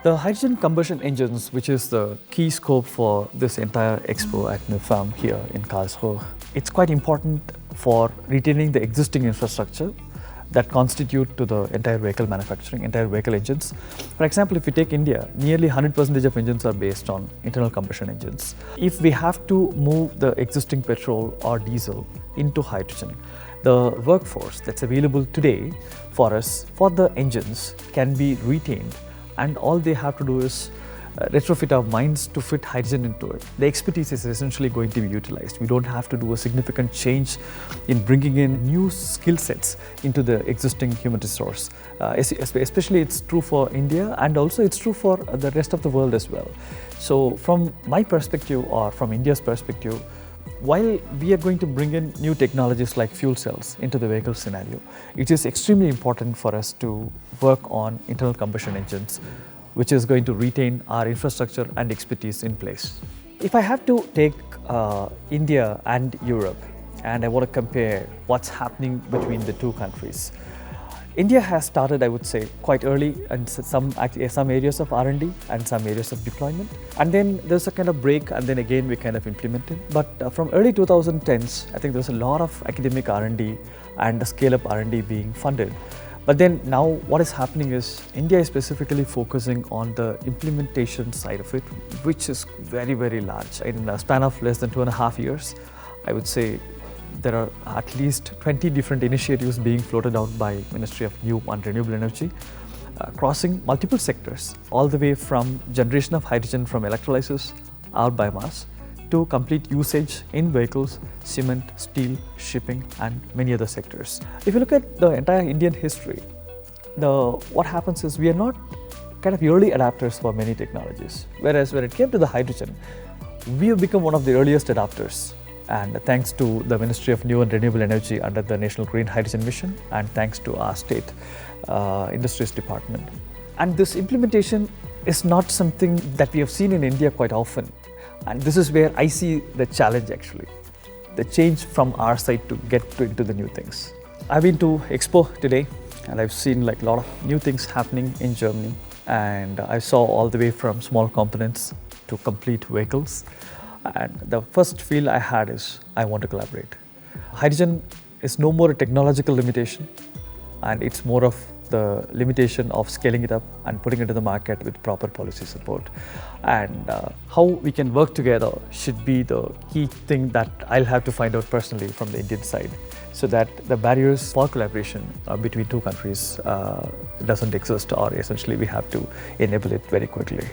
The hydrogen combustion engines, which is the key scope for this entire expo at NIFAM here in Karlsruhe, it's quite important for retaining the existing infrastructure that constitute to the entire vehicle manufacturing, entire vehicle engines. For example, if we take India, nearly 100% of engines are based on internal combustion engines. If we have to move the existing petrol or diesel into hydrogen, the workforce that's available today for us, for the engines, can be retained, and all they have to do is retrofit our minds to fit hydrogen into it. The expertise is essentially going to be utilized. We don't have to do a significant change in bringing in new skill sets into the existing human resource. Especially it's true for India, and also it's true for the rest of the world as well. So from my perspective, or from India's perspective, while we are going to bring in new technologies like fuel cells into the vehicle scenario, it is extremely important for us to work on internal combustion engines, which is going to retain our infrastructure and expertise in place. If I have to take India and Europe, and I want to compare what's happening between the two countries, India has started, I would say, quite early in some areas of R&D and some areas of deployment. And then there's a kind of break, and then again we kind of implemented. But from early 2010s, I think there's a lot of academic R&D and scale-up R&D being funded. But then now what is happening is India is specifically focusing on the implementation side of it, which is very, very large. In a span of less than 2.5 years, I would say there are at least 20 different initiatives being floated out by Ministry of New and Renewable Energy, crossing multiple sectors, all the way from generation of hydrogen from electrolysis or biomass to complete usage in vehicles, cement, steel, shipping, and many other sectors. If you look at the entire Indian history, what happens is we are not kind of early adapters for many technologies. Whereas when it came to the hydrogen, we have become one of the earliest adapters. And thanks to the Ministry of New and Renewable Energy under the National Green Hydrogen Mission, and thanks to our state industries department. And this implementation is not something that we have seen in India quite often. And this is where I see the challenge actually, the change from our side to get into the new things. I've been to Expo today, and I've seen like a lot of new things happening in Germany. And I saw all the way from small components to complete vehicles. And the first feel I had is, I want to collaborate. Hydrogen is no more a technological limitation, and it's more of the limitation of scaling it up and putting it to the market with proper policy support. And how we can work together should be the key thing that I'll have to find out personally from the Indian side, so that the barriers for collaboration between two countries doesn't exist, or essentially we have to enable it very quickly.